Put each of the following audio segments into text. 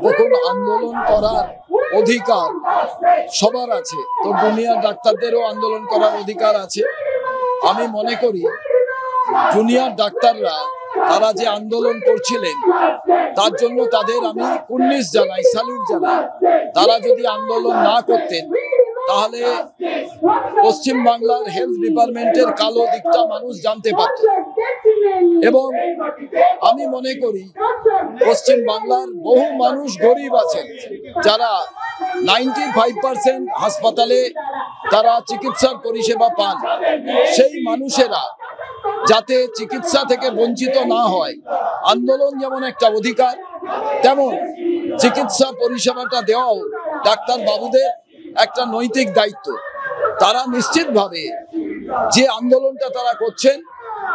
দেখুন, আন্দোলন করার অধিকার সবার আছে, তো জুনিয়র ডাক্তারদেরও আন্দোলন করার অধিকার আছে। আমি মনে করি জুনিয়র ডাক্তাররা তারা যে আন্দোলন করছিলেন তার জন্য তাদের আমি কুর্নিশ জানাই, স্যালুট জানাই। তারা যদি আন্দোলন না করতেন তাহলে পশ্চিম বাংলার হেলথ ডিপার্টমেন্টের কালো দিকটা মানুষ জানতে পারত। এবং আমি মনে করি পশ্চিম বাংলার বহু মানুষ গরিব আছেন, যারা 95% হাসপাতালে তারা চিকিৎসার পরিষেবা পান। সেই মানুষেরা যাতে চিকিৎসা থেকে বঞ্চিত না হয়, আন্দোলন যেমন একটা অধিকার, তেমন চিকিৎসা পরিষেবাটা দেওয়াও ডাক্তার বাবুদের একটা নৈতিক দায়িত্ব। তারা নিশ্চিতভাবে যে আন্দোলনটা তারা করছেন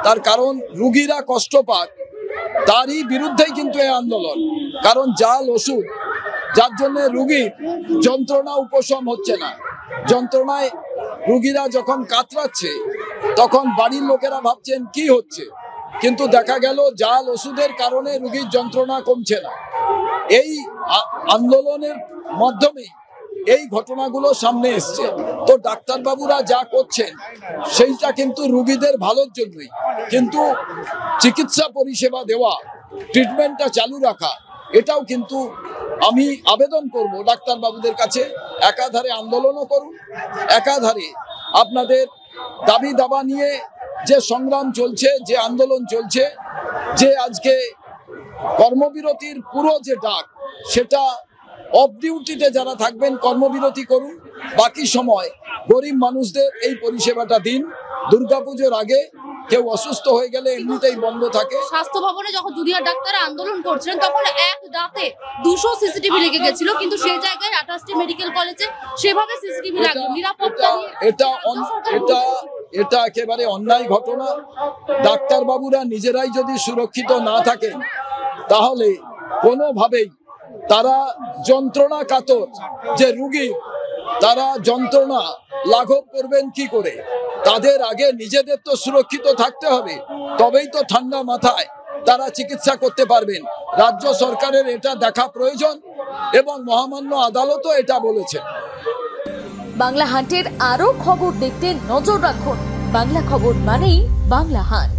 তার কারণ রুগীরা কষ্ট পাক, তারই বিরুদ্ধেই কিন্তু এই আন্দোলন। কারণ জাল ওষুধ, যার জন্য রুগীর যন্ত্রণা উপশম হচ্ছে না, যন্ত্রণায় রুগীরা যখন কাতরাচ্ছে তখন বাড়ির লোকেরা ভাবছেন কি হচ্ছে, কিন্তু দেখা গেল জাল ওষুধের কারণে রুগীর যন্ত্রণা কমছে না। এই আন্দোলনের মাধ্যমে এই ঘটনাগুলো সামনে এসছে। তো ডাক্তারবাবুরা যা করছেন সেইটা কিন্তু রুগীদের ভালোর জন্যই, কিন্তু চিকিৎসা পরিষেবা দেওয়া, ট্রিটমেন্টটা চালু রাখা, এটাও কিন্তু আমি আবেদন করব ডাক্তারবাবুদের কাছে। একাধারে আন্দোলনও করুন, একাধারে আপনাদের দাবি দাবা নিয়ে যে সংগ্রাম চলছে, যে আন্দোলন চলছে, যে আজকে কর্মবিরতির পুরো যে ডাক, সেটা অফ ডিউটিতে যারা থাকবেন কর্মবিরতি করুন, বাকি সময় গরিব মানুষদের এই পরিষেবাটা দিন। দুর্গাপুজোর আগে কেউ অসুস্থ হয়ে গেলে এমনিতেই বন্ধ থাকে। স্বাস্থ্য ভবনে যখন জুনিয়র ডাক্তাররা আন্দোলন করছিলেন তখন এক রাতে 200 সিসিটিভি লেগে গেছিল, কিন্তু সেই জায়গায় 28টি মেডিকেল কলেজে সেভাবে সিসিটিভি লাগলো। নিরাপত্তা এটা একেবারে অন্যায় ঘটনা। ডাক্তারবাবুরা নিজেরাই যদি সুরক্ষিত না থাকেন তাহলে কোনোভাবেই তারা যন্ত্রণা কাতর যে রুগী, তারা যন্ত্রণা লাঘব করবেন কি করে? তাদের আগে নিজেদের তো সুরক্ষিত থাকতে হবে, তবেই তো ঠান্ডা মাথায় তারা চিকিৎসা করতে পারবেন। রাজ্য সরকারের এটা দেখা প্রয়োজন এবং মহামান্য আদালতও এটা বলেছেন। বাংলা হান্টের আরো খবর দেখতে নজর রাখুন। বাংলা খবর মানেই বাংলা হান্ট।